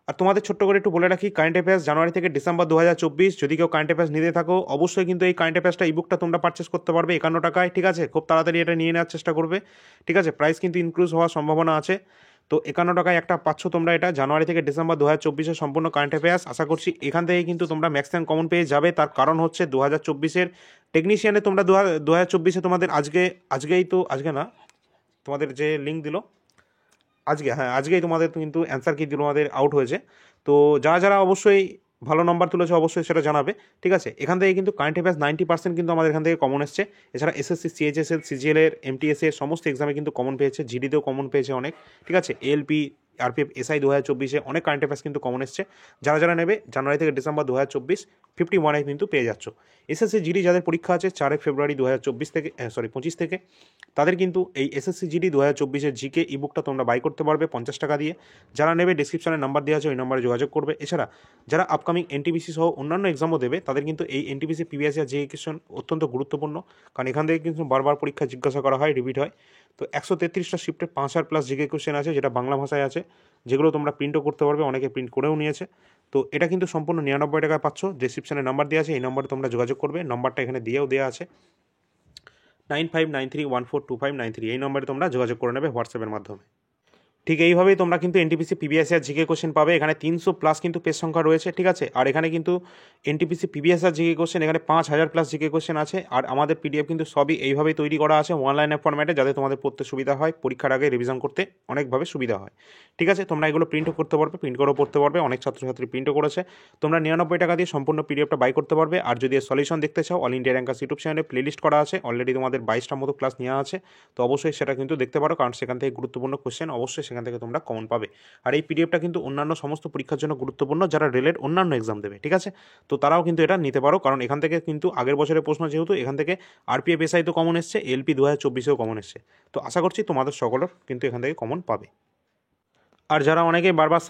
আর তোমাদের ছোট্ট করে একটু বলে রাখি, কারেন্ট অ্যাফেয়ার্স জানুয়ারি থেকে ডিসেম্বর 2024, যদি কেউ কারেন্ট অ্যাফেয়ার্স নিতে থাকো অবশ্যই কিন্তু এই কারেন্ট অ্যাফেয়ার্সটা ইবুকটা তোমরা পারচেস করতে পারবে 51 টাকায়, ঠিক আছে। খুব তাড়াতাড়ি এটা নিয়ে নেওয়ার চেষ্টা করবে, ঠিক আছে। প্রাইস কিন্তু ইনক্রিজ হওয়ার সম্ভাবনা আছে। তো 51 টাকায় একটা পাচ্ছ তোমরা, এটা জানুয়ারি থেকে ডিসেম্বর 2024-এর সম্পূর্ণ কারেন্ট অ্যাফেয়ার্স। আশা করছি এখান থেকে কিন্তু তোমরা ম্যাক্সিমাম কমন পেয়ে যাবে। তার কারণ হচ্ছে 2024-এর টেকনিশিয়ানে তোমরা 2024-এ তোমাদের আজকে না, তোমাদের যে লিঙ্ক দিল আজকেই তোমাদের কিন্তু অ্যান্সার কি দিল আমাদের আউট হয়েছে। তো যারা অবশ্যই ভালো নাম্বার তুলেছে অবশ্যই সেটা জানাবে, ঠিক আছে। এখান থেকে কিন্তু কারেন্ট অ্যাফেয়ার্স 90% কিন্তু আমাদের এখান থেকে কমন এসছে। এছাড়া এসএসসি, সিএইচএসএল, সিজিএলের, এমটিএসের সমস্ত এক্সামে কিন্তু কমন পেয়েছে, জিডিতেও কমন পেয়েছে অনেক, ঠিক আছে। এএলপি, আরপিএফ, এসআই 2024-এ অনেক কারেন্ট অ্যাফেয়ার্স কিন্তু কমন এসছে। যারা নেবে জানুয়ারি থেকে ডিসেম্বর 2024 51-এ কিন্তু পেয়ে যাচ্ছ। এসএসসি জিডি যাদের পরীক্ষা আছে 4 ফেব্রুয়ারি 2024 থেকে 25 থেকে, তাদের কিন্তু এই এসএসসি জিডি 2024-এর জিকে ইবুকটা তোমরা বাই করতে পারবে 50 টাকা দিয়ে। যারা নেবে ডিসক্রিপশনে নাম্বার দেওয়া আছে, ওই নাম্বারে যোগাযোগ করবে। এছাড়া যারা আপকামিং এনটিপিসি সহ অন্যান্য এক্সামও দেবে তাদের কিন্তু এই NTPC previous year GK question অত্যন্ত গুরুত্বপূর্ণ, কারণ এখান থেকে কিন্তু বারবার পরীক্ষা জিজ্ঞাসা করা হয়, রিপিট হয়। তো 133টা শিফটে 5000+ জিকে কোয়েশ্চেন আছে, যেটা বাংলা ভাষায় আছে, যেগুলো তোমরা প্রিন্টও করতে পারবে, অনেকে প্রিন্ট করেও নিয়েছে। তো এটা কিন্তু সম্পূর্ণ 99 টাকায় পাচ্ছ। ডিসক্রিপশনে নাম্বার দেওয়া আছে, এই নাম্বারে তোমরা যোগাযোগ করবে। নাম্বারটা এখানে দিয়েও দেওয়া আছে 9593142593, এই নম্বরে তোমরা যোগাযোগ করে নেবে হোয়াটসঅ্যাপের মাধ্যমে। ঠিক এইভাবেই তোমরা কিন্তু NTPC previous year GK question পাবে। এখানে 300+ কিন্তু পেজ সংখ্যা রয়েছে, ঠিক আছে। আর এখানে কিন্তু NTPC previous year GK question এখানে 5000+ জিকে কোশ্চেন আছে। আর আমাদের পিডিএফ কিন্তু সবই এইভাবেই তৈরি করা আছে অনলাইনের ফরম্যাটে, যাতে তোমাদের পড়তে সুবিধা হয়, পরীক্ষার আগে রিভিশন করতে অনেকভাবে সুবিধা হয়, ঠিক আছে। তোমরা এগুলো প্রিন্টও করতে পারবে, প্রিন্ট করেও পড়তে পারবে, অনেক ছাত্রছাত্রী প্রিন্টও করেছে। তোমরা 99 টাকা দিয়ে সম্পূর্ণ পিডিএফটা বাই করতে পারবে। আর যদি সলিউশন দেখতে চাও, অল ইন্ডিয়া র্যাঙ্কার্স ইউটিউব চ্যানেলে প্লেলিস্ট করা আছে, অলরেডি তোমাদের 22টার মতো ক্লাস নেওয়া আছে। তো অবশ্যই সেটা কিন্তু দেখতে পারো, কারণ সেখান থেকে গুরুত্বপূর্ণ কোশ্চেন অবশ্যই সেখান থেকে তোমরা কমন পাবে। আর এই পিডিএফটা কিন্তু অন্যান্য সমস্ত পরীক্ষার জন্য গুরুত্বপূর্ণ, যারা রেলের অন্যান্য এক্সাম দেবে, ঠিক আছে। তো তারাও কিন্তু এটা নিতে পারো, কারণ এখান থেকে কিন্তু আগের বছরের প্রশ্ন, যেহেতু এখান থেকে আরপিএফ, এসআই তো কমন এসছে, এলপি 2024-এও কমন এসছে। তো আশা করছি তোমাদের সকলের কিন্তু এখান থেকে কমন পাবে। আর যারা অনেকে বারবার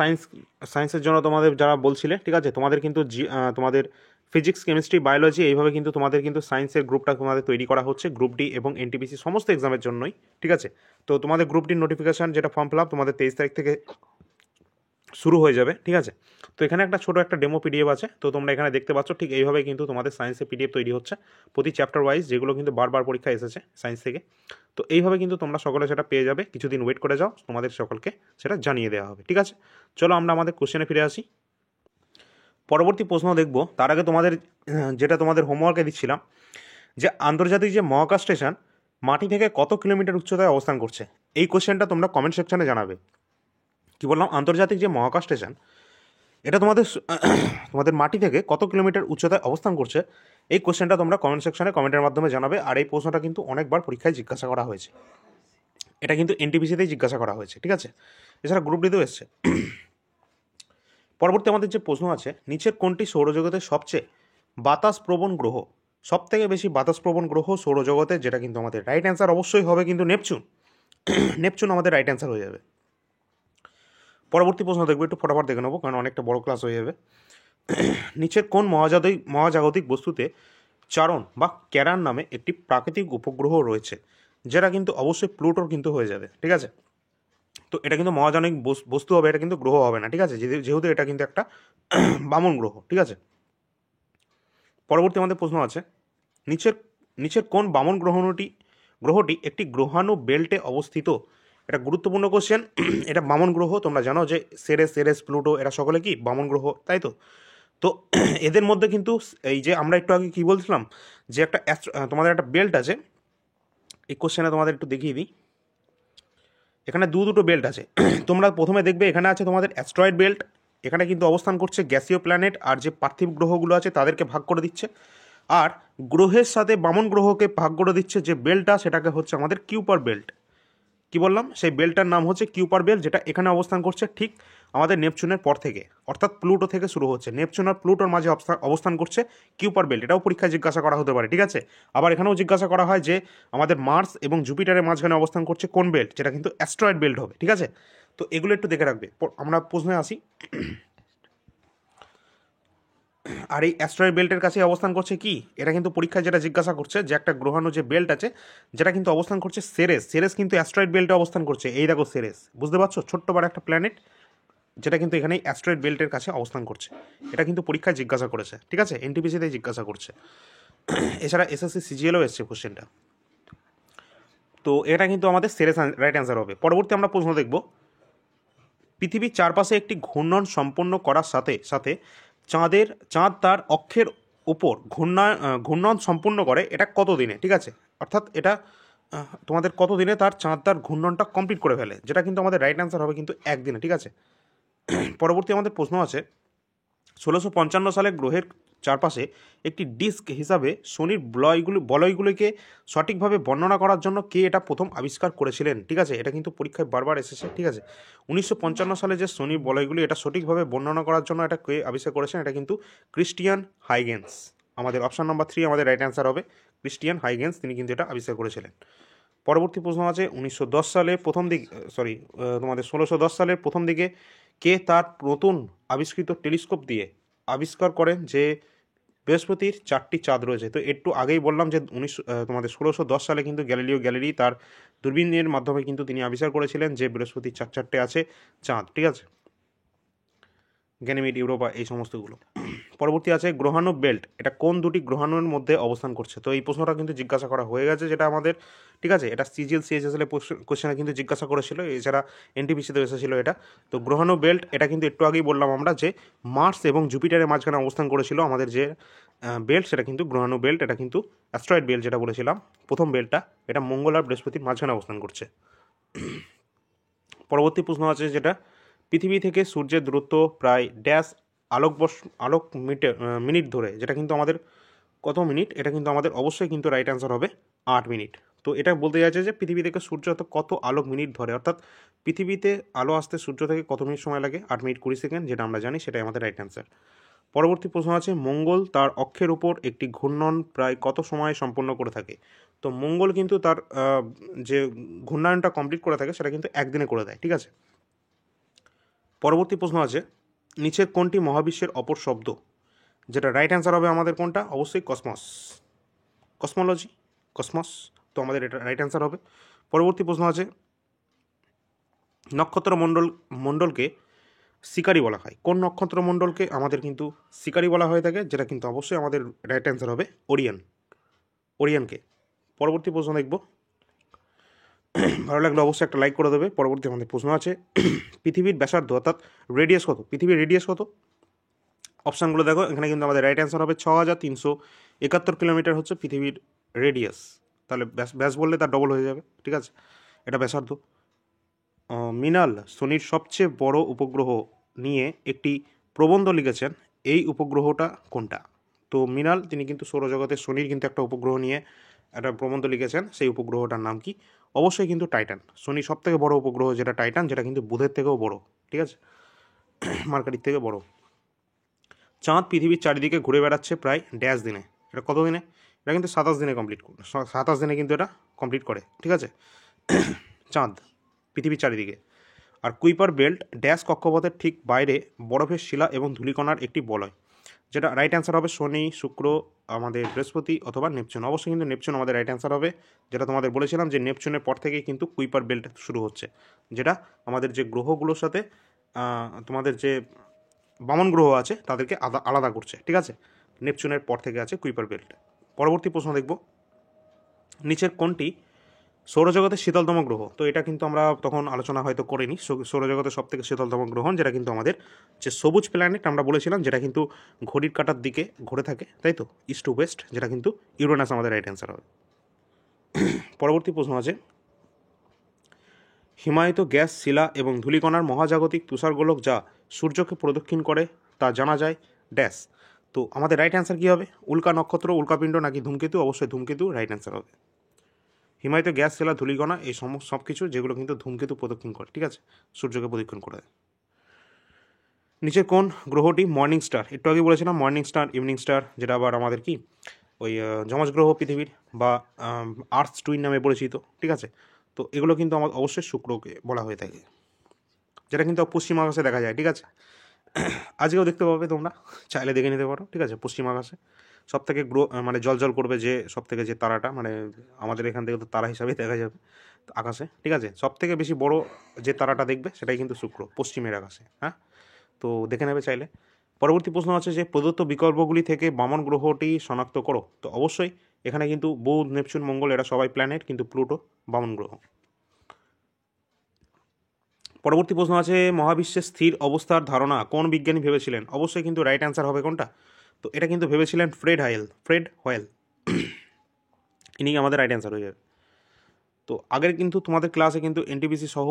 সায়েন্সের জন্য তোমাদের যারা বলছিলে, ঠিক আছে, তোমাদের কিন্তু তোমাদের ফিজিক্স, কেমিস্ট্রি, বায়োলজি এইভাবে কিন্তু তোমাদের কিন্তু সায়েন্সের গ্রুপটা তোমাদের তৈরি করা হচ্ছে, গ্রুপ ডি এবং এনটিপিসি সমস্ত এক্সামের জন্যই, ঠিক আছে। তো তোমাদের গ্রুপ ডির নোটিফিকেশান, যেটা ফর্ম ফিল আপ, তোমাদের 23 তারিখ থেকে শুরু হয়ে যাবে, ঠিক আছে। তো এখানে একটা ডেমো পিডিএফ আছে, তো তোমরা এখানে দেখতে পাচ্ছ। ঠিক এইভাবে কিন্তু তোমাদের সায়েন্সের পিডিএফ তৈরি হচ্ছে প্রতি চ্যাপ্টার ওয়াইজ, যেগুলো কিন্তু বারবার পরীক্ষা এসেছে সায়েন্স থেকে। তো এইভাবে কিন্তু তোমরা সকলে সেটা পেয়ে যাবে। কিছুদিন ওয়েট করে যাও, তোমাদের সকলকে সেটা জানিয়ে দেওয়া হবে, ঠিক আছে। চলো আমরা আমাদের কোশ্চেনে ফিরে আসি। পরবর্তী প্রশ্ন দেখব, তার আগে তোমাদের যেটা তোমাদের হোমওয়ার্কে দিচ্ছিলাম, যে আন্তর্জাতিক যে মহাকাশ স্টেশন মাটি থেকে কত কিলোমিটার উচ্চতায় অবস্থান করছে, এই কোশ্চেনটা তোমরা কমেন্ট সেকশনে জানাবে। কি বললাম, আন্তর্জাতিক যে মহাকাশ স্টেশন, এটা তোমাদের মাটি থেকে কত কিলোমিটার উচ্চতায় অবস্থান করছে, এই কোশ্চেনটা তোমরা কমেন্ট সেকশনে কমেন্টের মাধ্যমে জানাবে। আর এই প্রশ্নটা কিন্তু অনেকবার পরীক্ষায় জিজ্ঞাসা করা হয়েছে, এটা কিন্তু এনটিপিসিতেই জিজ্ঞাসা করা হয়েছে, ঠিক আছে। এছাড়া গ্রুপ ডিতেও এসছে। পরবর্তী আমাদের যে প্রশ্ন আছে, নিচের কোনটি সৌরজগতের সবচেয়ে বাতাসপ্রবণ গ্রহ, সব থেকে বেশি বাতাসপ্রবণ গ্রহ সৌরজগতে, যেটা কিন্তু আমাদের রাইট অ্যান্সার অবশ্যই হবে কিন্তু নেপচুন আমাদের রাইট অ্যান্সার হয়ে যাবে। পরবর্তী প্রশ্ন দেখবো, একটু ফটাফট দেখে নেবো, কারণ অনেকটা বড় ক্লাস হয়ে যাবে। নিচের কোন মহাজাগতিক বস্তুতে চারণ বা ক্যারান নামে একটি প্রাকৃতিক উপগ্রহ রয়েছে, যেটা কিন্তু অবশ্যই প্লুটোর কিন্তু হয়ে যাবে, ঠিক আছে। তো এটা কিন্তু মহাজাগতিক বস্তু হবে, এটা কিন্তু গ্রহ হবে না, ঠিক আছে, যেহেতু এটা কিন্তু একটা বামন গ্রহ, ঠিক আছে। পরবর্তী আমাদের প্রশ্ন আছে, নিচের কোন বামন গ্রহটি একটি গ্রহাণু বেল্টে অবস্থিত। এটা গুরুত্বপূর্ণ কোশ্চেন। এটা বামন গ্রহ, তোমরা জানো যে সেরেস, প্লুটো, এরা সকলে কি বামন গ্রহ, তাই তো। তো এদের মধ্যে কিন্তু এই যে আমরা একটু আগে কী বলছিলাম, যে তোমাদের একটা বেল্ট আছে, এই কোশ্চেনে তোমাদের একটু দেখিয়ে দিই। এখানে দুটো বেল্ট আছে। তোমরা প্রথমে দেখবে এখানে আছে তোমাদের অ্যাস্ট্রয়েড বেল্ট, এখানে কিন্তু অবস্থান করছে গ্যাসীয় প্ল্যানেট, আর যে পার্থিব গ্রহগুলো আছে তাদেরকে ভাগ করে দিচ্ছে। আর গ্রহের সাথে বামন গ্রহকে ভাগ করে দিচ্ছে যে বেল্টটা, সেটাকে হচ্ছে আমাদের কিউপার বেল্ট। কি বললাম, সেই বেল্টটার নাম হচ্ছে কিউপার বেল্ট, যেটা এখানে অবস্থান করছে ঠিক আমাদের নেপচুনের পর থেকে, অর্থাৎ প্লুটো থেকে শুরু হচ্ছে। নেপচুন আর প্লুটোর মাঝে অবস্থান করছে কিউপার বেল্ট। এটাও পরীক্ষায় জিজ্ঞাসা করা হতে পারে, ঠিক আছে। আবার এখানেও জিজ্ঞাসা করা হয় যে আমাদের মার্স এবং জুপিটারের মাঝখানে অবস্থান করছে কোন বেল্ট, যেটা কিন্তু অ্যাস্ট্রয়েড বেল্ট হবে, ঠিক আছে। তো এগুলো একটু দেখে রাখবে। আমরা প্রশ্নে আসি। আর এই অ্যাস্ট্রয়েড বেল্টের কাছে অবস্থান করছে কি, এটা কিন্তু পরীক্ষায় যেটা জিজ্ঞাসা করছে যে একটা গ্রহাণু যে বেল্ট আছে, যেটা কিন্তু অবস্থান করছে সেরেস। সেরেস কিন্তু অ্যাস্ট্রয়েড বেল্টে অবস্থান করছে। এই দেখো সেরেস, বুঝতে পারছো, ছোট্ট বড় একটা প্ল্যানেট, যেটা কিন্তু এখানে অ্যাস্ট্রয়েড বেল্টের কাছে অবস্থান করছে। এটা কিন্তু পরীক্ষায় জিজ্ঞাসা করেছে, ঠিক আছে, এনটিপিসিতে জিজ্ঞাসা করছে। এছাড়া এসএসসি সিজিএলও এসছে কোশ্চেনটা। তো এটা কিন্তু আমাদের সেরেস রাইট অ্যান্সার হবে। পরবর্তী আমরা প্রশ্ন দেখব, পৃথিবীর চারপাশে একটি ঘূর্ণন সম্পন্ন করার সাথে সাথে চাঁদ তার অক্ষের উপর ঘূর্ণন সম্পূর্ণ করে, এটা কত দিনে, ঠিক আছে। অর্থাৎ এটা তোমাদের কত দিনে চাঁদ তার ঘূর্ণনটা কমপ্লিট করে ফেলে, যেটা কিন্তু আমাদের রাইট অ্যান্সার হবে কিন্তু একদিনে, ঠিক আছে। পরবর্তী আমাদের প্রশ্ন আছে, 1655 সালে গ্রহের চারপাশে একটি ডিস্ক হিসাবে শনির বলয়গুলিকে সঠিকভাবে বর্ণনা করার জন্য কে এটা প্রথম আবিষ্কার করেছিলেন, ঠিক আছে। এটা কিন্তু পরীক্ষায় বারবার এসেছে, ঠিক আছে। 1955 সালে যে শনির বলয়গুলি, এটা সঠিকভাবে বর্ণনা করার জন্য এটা কে আবিষ্কার করেছেন, এটা কিন্তু ক্রিস্টিয়ান হাইগেন্স। আমাদের অপশন নাম্বার 3 আমাদের রাইট অ্যান্সার হবে, ক্রিস্টিয়ান হাইগেন্স, তিনি কিন্তু এটা আবিষ্কার করেছিলেন। পরবর্তী প্রশ্ন আছে, 1910 সালে প্রথম দিক তোমাদের 1610 সালের প্রথম দিকে কে তার নতুন আবিষ্কৃত টেলিস্কোপ দিয়ে আবিষ্কার করেন যে বৃহস্পতির 4টি চাঁদ রয়েছে। তো একটু আগেই বললাম যে 1610 সালে কিন্তু গ্যালিলিও গ্যালিলি তার দূরবীনের মাধ্যমে কিন্তু তিনি আবিষ্কার করেছিলেন যে বৃহস্পতির 4 আছে চাঁদ, ঠিক আছে, গ্যানিমিড, ইউরোপা, এই সমস্তগুলো। পরবর্তী আছে গ্রহাণু বেল্ট, এটা কোন দুটি গ্রহাণুর মধ্যে অবস্থান করছে। তো এই প্রশ্নটা কিন্তু জিজ্ঞাসা করা হয়ে গেছে, যেটা আমাদের, ঠিক আছে, এটা সিজিএল সিএইচএসএল কোশ্চেনে কিন্তু জিজ্ঞাসা করেছিল, এছাড়া এনটিপিসিতে এসেছিল এটা। তো গ্রহাণু বেল্ট, এটা কিন্তু একটু আগেই বললাম আমরা যে মার্স এবং জুপিটারের মাঝখানে অবস্থান করেছিল আমাদের যে বেল্ট, সেটা কিন্তু গ্রহাণু বেল্ট। এটা কিন্তু অ্যাস্ট্রয়েড বেল্ট যেটা বলেছিলাম প্রথম বেল্টটা, এটা মঙ্গল আর বৃহস্পতির মাঝখানে অবস্থান করছে। পরবর্তী প্রশ্ন আছে, যেটা পৃথিবী থেকে সূর্যের দূরত্ব প্রায় ড্যাশ আলোক মিনিট ধরে, যেটা কিন্তু আমাদের কত মিনিট, এটা কিন্তু আমাদের অবশ্যই কিন্তু রাইট অ্যান্সার হবে 8 মিনিট। তো এটা বলতে যাচ্ছে যে পৃথিবী থেকে সূর্য কত আলোক মিনিট ধরে, অর্থাৎ পৃথিবীতে আলো আসতে সূর্য থেকে কত মিনিট সময় লাগে, 8 মিনিট 20 সেকেন্ড, যেটা আমরা জানি, সেটাই আমাদের রাইট অ্যান্সার। পরবর্তী প্রশ্ন আছে, মঙ্গল তার অক্ষের উপর একটি ঘূর্ণন প্রায় কত সময় সম্পন্ন করে থাকে। তো মঙ্গল কিন্তু তার যে ঘূর্ণায়নটা কমপ্লিট করে থাকে, সেটা কিন্তু একদিনে করে দেয়, ঠিক আছে। পরবর্তী প্রশ্ন আছে, নিচের কোনটি মহাবিশ্বের অপর শব্দ, যেটা রাইট অ্যান্সার হবে আমাদের কোনটা, অবশ্যই কসমস, কসমোলজি, কসমস। তো আমাদের এটা রাইট অ্যান্সার হবে। পরবর্তী প্রশ্ন আছে, নক্ষত্র মণ্ডলকে শিকারি বলা হয়, কোন নক্ষত্র মণ্ডলকে আমাদের কিন্তু শিকারি বলা হয়ে থাকে, যেটা কিন্তু অবশ্যই আমাদের রাইট অ্যান্সার হবে ওরিয়নকে। পরবর্তী প্রশ্ন দেখব, ভালো লাগলে অবশ্যই একটা লাইক করে দেবে। পরবর্তী আমাদের প্রশ্ন আছে, পৃথিবীর ব্যাসার্ধ অর্থাৎ রেডিয়াস কত, পৃথিবীর রেডিয়াস কত। অপশানগুলো দেখো, এখানে কিন্তু আমাদের রাইট অ্যান্সার হবে 6371 কিলোমিটার হচ্ছে পৃথিবীর রেডিয়াস। তাহলে ব্যাস বললে তার ডবল হয়ে যাবে, ঠিক আছে, এটা ব্যাসার্ধ। মৃণাল শনির সবচেয়ে বড় উপগ্রহ নিয়ে একটি প্রবন্ধ লিখেছেন, এই উপগ্রহটা কোনটা। তো মৃণাল, তিনি কিন্তু সৌরজগতের শনির কিন্তু একটা উপগ্রহ নিয়ে একটা প্রবন্ধ লিখেছেন, সেই উপগ্রহটার নাম কি, অবশ্যই কিন্তু টাইটান। শনির সব থেকে বড় উপগ্রহ যেটা টাইটান, যেটা কিন্তু বুধের থেকেও বড়, ঠিক আছে, মার্কারির থেকে বড়। চাঁদ পৃথিবীর চারিদিকে ঘুরে বেড়াচ্ছে প্রায় ড্যাশ দিনে, এটা কত দিনে, এটা কিন্তু 27 দিনে কমপ্লিট করে, 27 দিনে কিন্তু এটা কমপ্লিট করে, ঠিক আছে, চাঁদ পৃথিবীর চারিদিকে। আর কুইপার বেল্ট ড্যাশ কক্ষপথের ঠিক বাইরে বরফের শিলা এবং ধূলিকণার একটি বলয়, যেটা রাইট অ্যান্সার হবে শনি, শুক্র, আমাদের বৃহস্পতি অথবা নেপচুন। অবশ্যই কিন্তু নেপচুন আমাদের রাইট অ্যান্সার হবে, যেটা তোমাদের বলেছিলাম যে নেপচুনের পর থেকেই কিন্তু কুইপার বেল্ট শুরু হচ্ছে, যেটা আমাদের যে গ্রহগুলোর সাথে তোমাদের যে বামন গ্রহ আছে তাদেরকে আলাদা করছে, ঠিক আছে। নেপচুনের পর থেকে আছে কুইপার বেল্ট। পরবর্তী প্রশ্ন দেখব, নিচের কোনটি সৌরজগতের শীতলতম গ্রহ। তো এটা কিন্তু আমরা তখন আলোচনা হয়তো করিনি, সৌরজগতের সব থেকে শীতলতম গ্রহ, যেটা কিন্তু আমাদের যে সবুজ প্ল্যানেট আমরা বলেছিলাম, যেটা কিন্তু ঘড়ির কাঁটার দিকে ঘুরে থাকে, তাই তো, ইস্ট টু ওয়েস্ট, যেটা কিন্তু ইউরেনাস আমাদের রাইট অ্যান্সার হবে। পরবর্তী প্রশ্ন আছে, হিমায়িত গ্যাস, শিলা এবং ধূলিকণার মহাজাগতিক তুষারগোলক যা সূর্যকে প্রদক্ষিণ করে তা জানা যায় ড্যাশ। তো আমাদের রাইট অ্যান্সার কী হবে? উল্কা নক্ষত্র, উল্কাপিণ্ড নাকি ধূমকেতু? অবশ্যই ধূমকেতু রাইট অ্যান্সার হবে। হিমায়িত গ্যাস, সেলা, ধূলিকণা এই সব কিছু যেগুলো কিন্তু ধূমকেতু প্রদক্ষিণ করে, ঠিক আছে, সূর্যকে প্রদক্ষিণ করে। নিচে কোন গ্রহটি মর্নিং স্টার? একটু আগে বলেছিলাম মর্নিং স্টার, ইভিনিং স্টার, যেটা আবার আমাদের কি ওই যমজ গ্রহ পৃথিবীর বা আর্থ টুইন নামে পরিচিত, ঠিক আছে। তো এগুলো কিন্তু আমার অবশ্যই শুক্রকে বলা হয়ে থাকে, যেটা কিন্তু পশ্চিম আকাশে দেখা যায়, ঠিক আছে। আজকেও দেখতে পাবে, তোমরা চাইলে দেখে নিতে পারো, ঠিক আছে। পশ্চিম আকাশে সব থেকে গ্রহ মানে জল করবে যে সব থেকে যে তারাটা, মানে আমাদের এখান থেকে তো তারা হিসাবেই দেখা যাবে আকাশে, ঠিক আছে। সব থেকে বেশি বড় যে তারাটা দেখবে সেটাই কিন্তু শুক্র, পশ্চিমের আকাশে। হ্যাঁ, তো দেখে নেবে চাইলে। পরবর্তী প্রশ্ন আছে যে প্রদত্ত বিকল্পগুলি থেকে বামন গ্রহটি শনাক্ত করো। তো অবশ্যই এখানে কিন্তু বুধ, নেপচুন, মঙ্গল এরা সবাই প্ল্যানেট, কিন্তু প্লুটো বামন গ্রহ। পরবর্তী প্রশ্ন আছে মহাবিশ্বের স্থির অবস্থার ধারণা কোন বিজ্ঞানী ভেবেছিলেন? অবশ্যই কিন্তু রাইট অ্যান্সার হবে কোনটা? তো এটা কিন্তু ভেবেছিলেন ফ্রেড হোয়েল। ইনি আমাদের রাইট অ্যান্সার হয়ে যাবে। তো আগের কিন্তু তোমাদের ক্লাসে কিন্তু এনটিপিসি সহ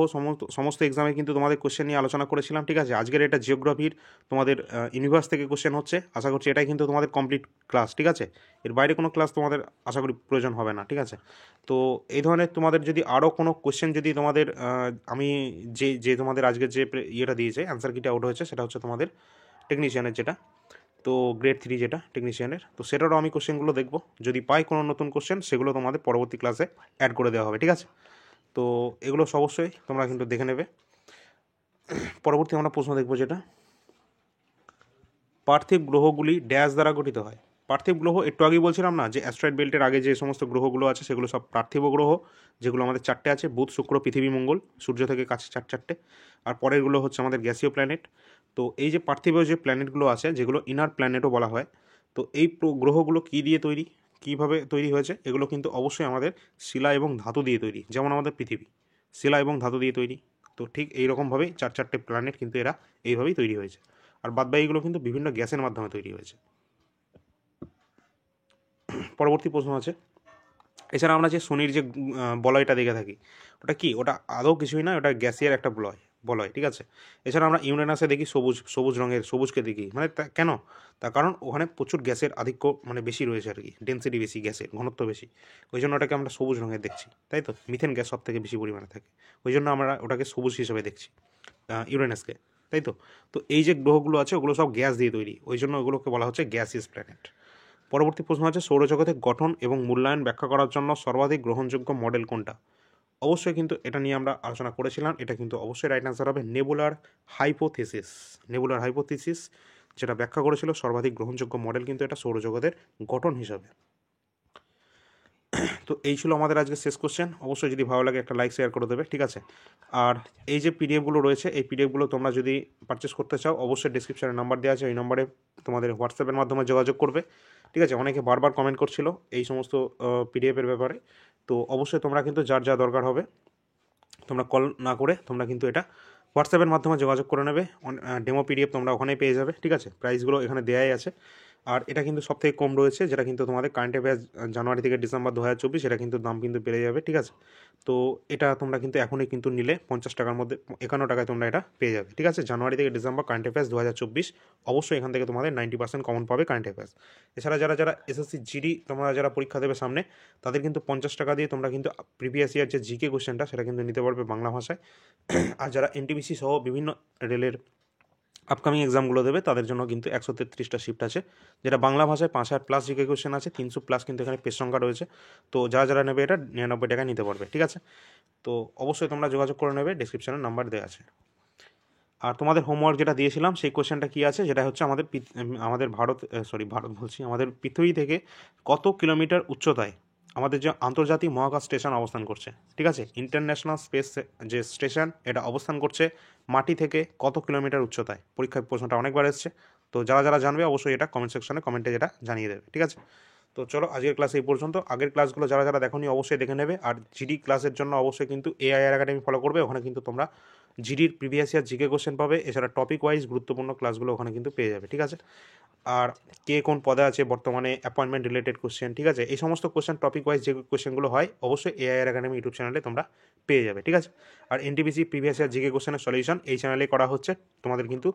সমস্ত এক্সামে কিন্তু তোমাদের কোশ্চেন নিয়ে আলোচনা করেছিলাম, ঠিক আছে। আজকের এটা জিওগ্রাফির তোমাদের ইউনিভার্স থেকে কোশ্চেন হচ্ছে, আশা করছি এটাই কিন্তু তোমাদের কমপ্লিট ক্লাস, ঠিক আছে। এর বাইরে কোনো ক্লাস তোমাদের আশা করি প্রয়োজন হবে না, ঠিক আছে। তো এই ধরনের তোমাদের যদি আরও কোনো কোশ্চেন যদি তোমাদের আমি যে তোমাদের আজকের যে ইয়েটা দিয়েছে অ্যান্সার কিটা আউট হয়েছে, সেটা হচ্ছে তোমাদের টেকনিশিয়ানের যেটা, তো গ্রেড 3 যেটা টেকনিশিয়ানের, তো সেটারও আমি কোশ্চেনগুলো দেখবো, যদি পাই কোনো নতুন কোশ্চেন সেগুলো তোমাদের পরবর্তী ক্লাসে অ্যাড করে দেওয়া হবে, ঠিক আছে। তো এগুলো অবশ্যই তোমরা কিন্তু দেখে নেবে। পরবর্তী আমরা প্রশ্ন দেখবো যেটা, পার্থিব গ্রহগুলি ড্যাশ দ্বারা গঠিত হয়। পার্থিব গ্রহ একটু আগেই বলছিলাম না যে অ্যাস্ট্রয়েড বেল্টের আগে যে সমস্ত গ্রহগুলো আছে সেগুলো সব পার্থিব গ্রহ, যেগুলো আমাদের 4টে আছে, বুধ, শুক্র, পৃথিবী, মঙ্গল, সূর্য থেকে কাছে 4টে, আর পরেরগুলো হচ্ছে আমাদের গ্যাসীয় প্ল্যানেট। তো এই যে পার্থিব যে প্ল্যানেটগুলো আছে, যেগুলো ইনার প্ল্যানেটও বলা হয়, তো এই গ্রহগুলো কী দিয়ে তৈরি, কীভাবে তৈরি হয়েছে? এগুলো কিন্তু অবশ্যই আমাদের শিলা এবং ধাতু দিয়ে তৈরি, যেমন আমাদের পৃথিবী শিলা এবং ধাতু দিয়ে তৈরি। তো ঠিক এইরকমভাবেই 4টে প্ল্যানেট কিন্তু এরা এইভাবেই তৈরি হয়েছে, আর বাদবাকিগুলো কিন্তু বিভিন্ন গ্যাসের মাধ্যমে তৈরি হয়েছে। পরবর্তী প্রশ্ন আছে, এছাড়া আমরা যে শনির যে বলয়টা দেখে থাকি, ওটা কি? ওটা আদৌ কিছুই না, ওটা গ্যাসিয়ার একটা বলয়, ঠিক আছে। এছাড়া আমরা ইউরেনাসে দেখি সবুজ রঙের, সবুজকে দেখি, মানে কেন? তার কারণ ওখানে প্রচুর গ্যাসের আধিক্য মানে বেশি রয়েছে আর কি, ডেন্সিটি বেশি, গ্যাসের ঘনত্ব বেশি, ওই জন্য ওটাকে আমরা সবুজ রঙের দেখছি, তাই তো। মিথেন গ্যাস সব থেকে বেশি পরিমাণে থাকে, ওই জন্য আমরা ওটাকে সবুজ হিসেবে দেখছি ইউরেনাসকে, তাই তো। তো এই যে গ্রহগুলো আছে ওগুলো সব গ্যাস দিয়ে তৈরি, ওই জন্য ওগুলোকে বলা হচ্ছে গ্যাসিয়াস প্ল্যানেট। পরবর্তী প্রশ্ন আছে সৌরজগতের গঠন এবং মূল্যায়ন ব্যাখ্যা করার জন্য সর্বাধিক গ্রহণযোগ্য মডেল কোনটা? অবশ্যই কিন্তু এটা নিয়ে আমরা আলোচনা করেছিলাম, এটা কিন্তু অবশ্যই রাইট অ্যান্সার হবে নেবুলার হাইপোথিসিস, যেটা ব্যাখ্যা করেছিল সর্বাধিক গ্রহণযোগ্য মডেল কিন্তু এটা সৌরজগতের গঠন হিসাবে। তো এই ছিল আমাদের আজকে শেষ কোশ্চেন। অবশ্যই যদি ভালো লাগে একটা লাইক শেয়ার করে দেবে, ঠিক আছে। আর এই যে পিডিএফগুলো রয়েছে, এই পিডিএফগুলো তোমরা যদি পারচেস করতে চাও, অবশ্যই ডিসক্রিপশনে নাম্বার দেওয়া আছে, ওই নম্বরে তোমাদের হোয়াটসঅ্যাপের মাধ্যমে যোগাযোগ করবে, ঠিক আছে। অনেকে বারবার কমেন্ট করছিল এই সমস্ত পিডিএফের ব্যাপারে, তো অবশ্যই তোমরা কিন্তু যার যা দরকার হবে তোমরা কল না করে তোমরা কিন্তু এটা হোয়াটসঅ্যাপের মাধ্যমে যোগাযোগ করে নেবে। ডেমো পিডিএফ তোমরা ওখানেই পেয়ে যাবে, ঠিক আছে। প্রাইসগুলো এখানে দেয়াই আছে, আর এটা কিন্তু সব থেকে কম রয়েছে, যেটা কিন্তু তোমাদের কারেন্ট অ্যাফেয়ার্স জানুয়ারি থেকে ডিসেম্বর 2024, এটা কিন্তু দাম কিন্তু বেড়ে যাবে, ঠিক আছে। তো এটা তোমরা কিন্তু এখনই কিন্তু নিলে 50 টাকার মধ্যে 51 টাকায় তোমরা এটা পেয়ে যাবে, ঠিক আছে। জানুয়ারি থেকে ডিসেম্বর কারেন্ট অ্যাফেয়ার্স 2024, অবশ্যই এখান থেকে তোমাদের 90% কমন পাবে কারেন্ট অ্যাফেয়ার্স। এছাড়া যারা এসএসসি জিডি তোমরা যারা পরীক্ষা দেবে সামনে, তাদের কিন্তু 50 টাকা দিয়ে তোমরা কিন্তু প্রিভিয়াস ইয়ার যে জিকে কোশ্চেনটা সেটা কিন্তু নিতে পারবে বাংলা ভাষায়। আর যারা এনটিপিসি সহ বিভিন্ন রেলের আপকামিং এক্সামগুলো দেবে তাদের জন্য কিন্তু 133টা শিফট আছে, যেটা বাংলা ভাষায় 5000+ জিকে কোশ্চেন আছে, 300+ কিন্তু এখানে পেজ সংখ্যা রয়েছে। তো যারা নেবে এটা 99 টাকায় নিতে পারবে, ঠিক আছে। তো অবশ্যই তোমরা যোগাযোগ করে নেবে, ডিসক্রিপশনে নাম্বার দেওয়া আছে। আর তোমাদের হোমওয়ার্ক যেটা দিয়েছিলাম সেই কোশ্চেনটা কী আছে, যেটা হচ্ছে আমাদের ভারত বলছি, আমাদের পৃথিবী থেকে কত কিলোমিটার উচ্চতায় আমাদের যে আন্তর্জাতিক মহাকাশ স্টেশন অবস্থান করছে, ঠিক আছে। ইন্টারন্যাশনাল স্পেস যে স্টেশন এটা অবস্থান করছে মাটি থেকে কত কিলোমিটার উচ্চতায়। পরীক্ষায় প্রশ্নটা অনেকবার এসছে, তো যারা জানবে অবশ্যই এটা কমেন্ট সেকশনে কমেন্টে যেটা জানিয়ে দেবে, ঠিক আছে। তো চলো আজকের ক্লাস এই পর্যন্ত। আগের ক্লাসগুলো যারা দেখোনি অবশ্যই দেখে নেবে, আর জিডি ক্লাসের জন্য অবশ্যই কিন্তু এআইআর একাডেমি ফলো করবে, ওখানে কিন্তু তোমরা জিডির প্রিভিয়াস ইয়ার জিকে কোশ্চেন পাবে, এছাড়া টপিক ওয়াইজ গুরুত্বপূর্ণ ক্লাসগুলো ওখানে কিন্তু পেয়ে যাবে, ঠিক আছে। আর কে কোন পদে আছে বর্তমানে, অ্যাপয়েন্টমেন্ট রিলেটেড কোশ্চেন, ঠিক আছে, এই সমস্ত কোশ্চেন টপিক ওয়াইজ যে কোশ্চেনগুলো হয় অবশ্যই এআইআর একাডেমি ইউটিউব চ্যানেলে তোমরা পেয়ে যাবে, ঠিক আছে। আর এনটিপিসি প্রিভিয়াস ইয়ার জিকে কোশ্চেনের সলিউশন এই চ্যানেলে করা হচ্ছে, তোমাদের কিন্তু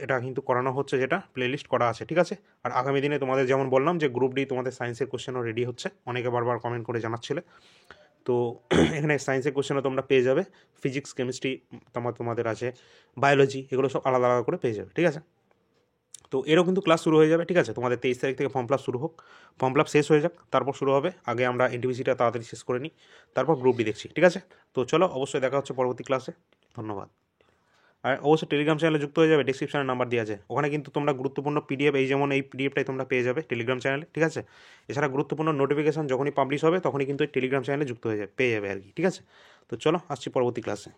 এটা কিন্তু করানো হচ্ছে, যেটা প্লেলিস্ট করা আছে, ঠিক আছে। আর আগামী দিনে তোমাদের যেমন বললাম যে গ্রুপ ডি তোমাদের সায়েন্সের কোশ্চেনও রেডি হচ্ছে, অনেকে বারবার কমেন্ট করে জানাচ্ছিলে, তো এখানে সায়েন্সের কোশ্চেনও তোমরা পেয়ে যাবে, ফিজিক্স কেমিস্ট্রি তোমাদের আছে, বায়োলজি, এগুলো সব আলাদা আলাদা করে পেয়ে যাবে, ঠিক আছে। তো এরও কিন্তু ক্লাস শুরু হয়ে যাবে, ঠিক আছে। তোমাদের 23 তারিখ থেকে ফর্ম ফিল আপ শুরু হোক, ফর্ম ফিল আপ শেষ হয়ে যাক, তারপর শুরু হবে। আগে আমরা এনটিপিসিটা তাড়াতাড়ি শেষ করে নিই, তারপর গ্রুপ ডি দেখছি, ঠিক আছে। তো চলো, অবশ্যই দেখা হচ্ছে পরবর্তী ক্লাসে, ধন্যবাদ। আর অবশ্যই টেলিগ্রাম চ্যানেলে যুক্ত হয়ে যাবে, ডিসক্রিপশনে নাম্বার দেওয়া আছে, ওখানে কিন্তু তোমরা গুরুত্বপূর্ণ পিডিএফ, এই যেমন এই পিডিএফটাই তোমরা পেয়ে যাবে টেলিগ্রাম চ্যানেলে, ঠিক আছে। এছাড়া গুরুত্বপূর্ণ নোটিফিকেশন যখনই পাবলিশ হবে তখনই কিন্তু এই টেলিগ্রাম চ্যানেলে যুক্ত হয়ে যাবে, পেয়ে যাবে আর কি, ঠিক আছে। তো চলো, আসছি পরবর্তী ক্লাসে।